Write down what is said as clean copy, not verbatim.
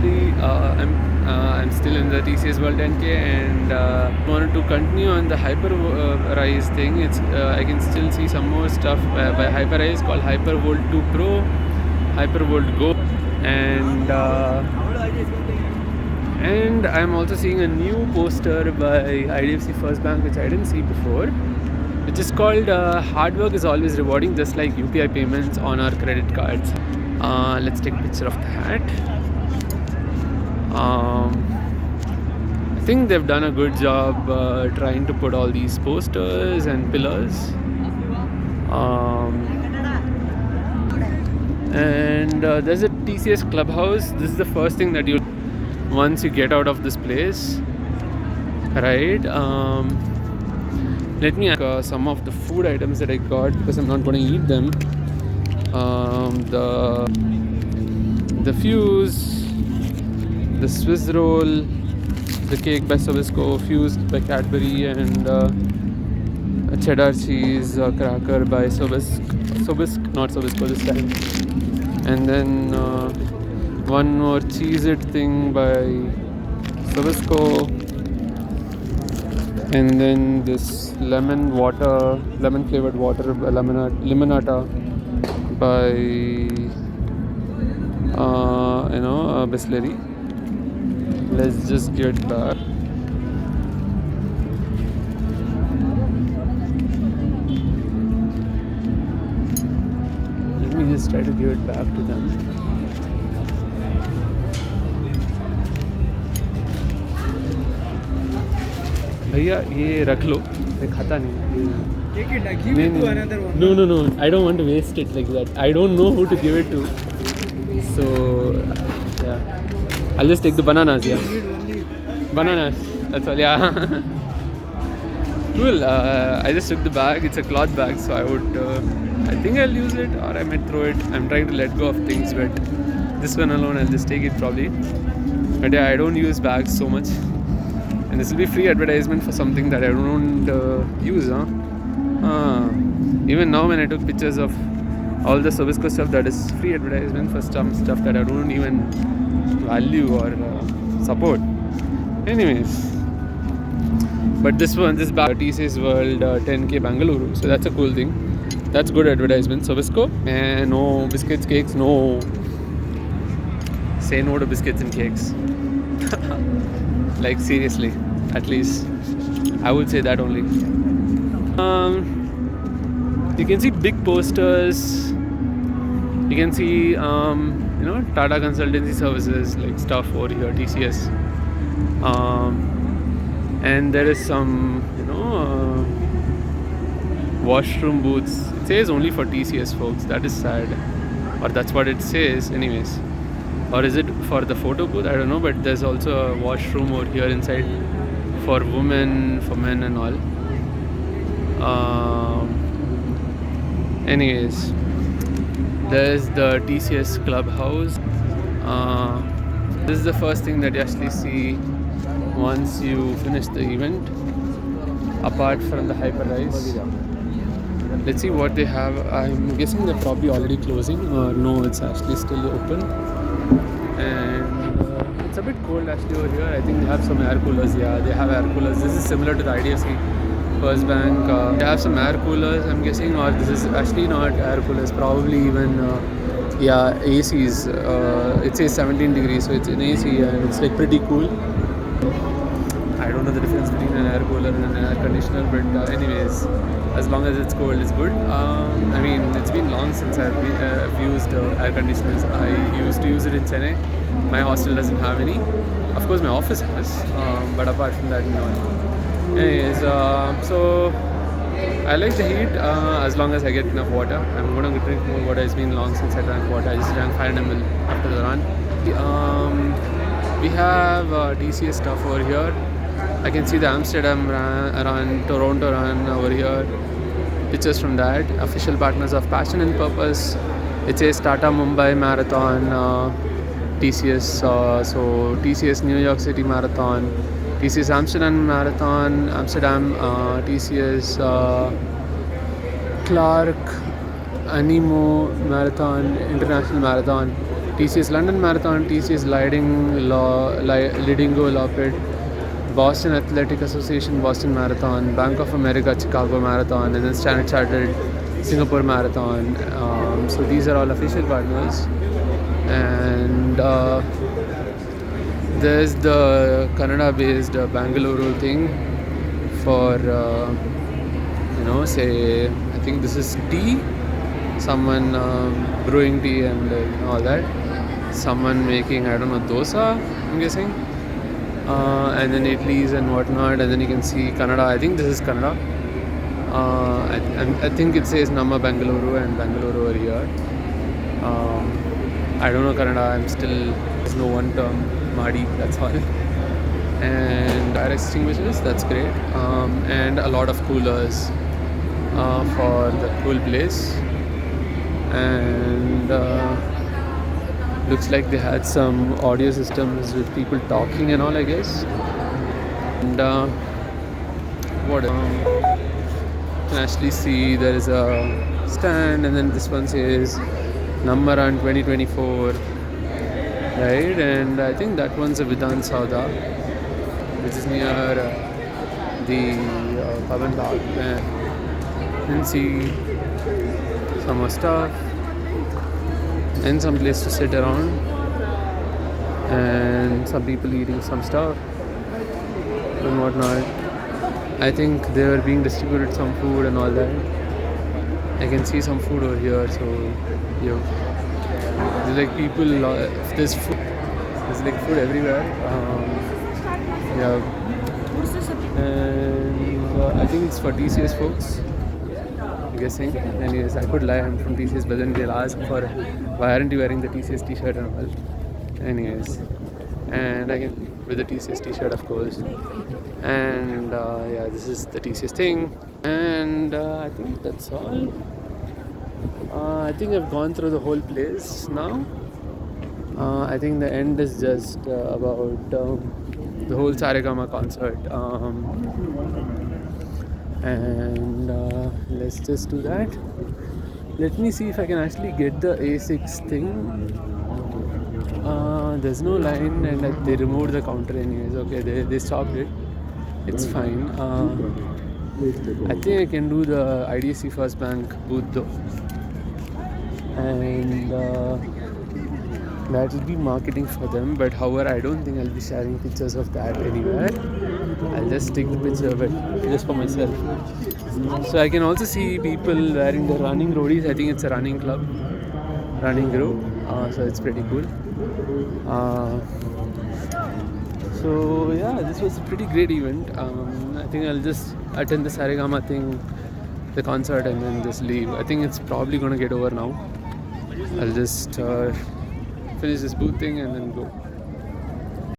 actually I'm still in the TCS World 10K and wanted to continue on the Hyperrise thing. It's I can still see some more stuff by Hyperrise called Hypervolt 2 Pro, Hypervolt Go, and I'm also seeing a new poster by IDFC First Bank which I didn't see before, which is called hard work is always rewarding, just like UPI payments on our credit cards. Let's take a picture of that. I think they've done a good job trying to put all these posters and pillars. And there's a TCS clubhouse. This is the first thing that you once you get out of this place, right? Let me ask some of the food items that I got because I'm not going to eat them. The fuse, the Swiss roll, the cake by Sobisco, fused by Cadbury, and a cheddar cheese cracker by Sobisk, not Sobisco this time. And then one more Cheez-It thing by Sobisco. And then this lemon flavored water, limonata by Bisleri. Let's just get back. Let me just try to give it back to them. भैया ये रख लो, मैं खाता नहीं. Take it, give it to another one. No. I don't want to waste it like that. I don't know who to give it to. So, yeah. I'll just take the bananas, yeah. Bananas. That's all, yeah. Cool. I just took the bag. It's a cloth bag, so I think I'll use it or I might throw it. I'm trying to let go of things, but this one alone, I'll just take it probably. But yeah, I don't use bags so much. And this will be free advertisement for something that I don't use, huh? Even now when I took pictures of all the Sobisco stuff, that is free advertisement for some stuff that I don't even value or support. Anyways, but this bag, TCS World 10K Bangalore, so that's a cool thing. That's good advertisement. Sobisco, and no biscuits, cakes, no. Say no to biscuits and cakes. Like seriously, at least I would say that only. You can see big posters. You can see Tata Consultancy Services like stuff over here, TCS. And there is some washroom booths. It says only for TCS folks. That is sad, or that's what it says anyways. Or is it for the photo booth? I don't know, but there's also a washroom over here inside for women, for men and all. Anyways, there's the TCS clubhouse. This is the first thing that you actually see once you finish the event, apart from the Hyperrise. Let's see what they have. I'm guessing they're probably already closing, or no, it's actually still open. And it's a bit cold actually over here. I think they have some air coolers. Yeah, they have air coolers. This is similar to the IDFC First Bank. They have some air coolers, I'm guessing, or this is actually not air coolers. Probably even ACs. It says 17 degrees, so it's an AC and it's like pretty cool. I don't know the difference between an air cooler and an air conditioner, but anyways, as long as it's cold, it's good. I mean, it's been long since I've used air conditioners. I used to use it in Chennai. My hostel doesn't have any. Of course, my office has, but apart from that, no. Anyways, so I like the heat as long as I get enough water. I'm going to drink more water. It's been long since I drank water. I just drank 500 ml after the run. We have TCS stuff over here. I can see the Amsterdam run, Toronto run over here. Pictures from that. Official partners of Passion and Purpose. It says Tata Mumbai Marathon, TCS. So TCS New York City Marathon, TCS Amsterdam Marathon, TCS Clark Animo Marathon, International Marathon, TCS London Marathon, TCS Lidingo Loped, Boston Athletic Association Boston Marathon, Bank of America Chicago Marathon, and then Standard Chartered Singapore Marathon. So these are all official partners. And there's the Kannada-based Bangalore thing for say, I think this is tea. Someone brewing tea and all that. Someone making, I don't know, dosa, I'm guessing. And then idlis and whatnot. And then you can see Kannada. I think this is Kannada. I think it says Namma Bangalore and Bangalore over here. I don't know Kannada. There's no one term. Madi, that's all. And fire extinguishers, that's great. And a lot of coolers for the cool place. And looks like they had some audio systems with people talking and all, I guess. And what you can actually see there is a stand, and then this one says Nammaran 2024, right? And I think that one's a Vidhan Sauda, which is near the Pavan Bagh. And you can see some more stuff and some place to sit around, and some people eating some stuff and whatnot. I think they were being distributed some food and all that. I can see some food over here, so there's like people, there's food, there's like food everywhere. And I think it's for TCS folks, I'm guessing. Anyways, I could lie, I'm from TCS, but then they'll ask for why aren't you wearing the TCS t-shirt and all. Anyways, and I can with the TCS t-shirt, of course. And yeah, this is the TCS thing. And I think that's all. I think I've gone through the whole place now. I think the end is just about the whole Saregama concert. And let's just do that. Let me see if I can actually get the A6 thing. There's no line, and they removed the counter anyways. Okay, they stopped it. It's fine. I think I can do the IDFC First Bank booth though. And that will be marketing for them, but however I don't think I'll be sharing pictures of that anywhere. I'll just take the picture, but just for myself. So I can also see people wearing the running roadies. I think it's a running club, running group, so it's pretty cool. So yeah, this was a pretty great event. I think I'll just attend the Saregama thing, the concert, and then just leave. I think it's probably gonna get over now. I'll just finish this booth thing and then go.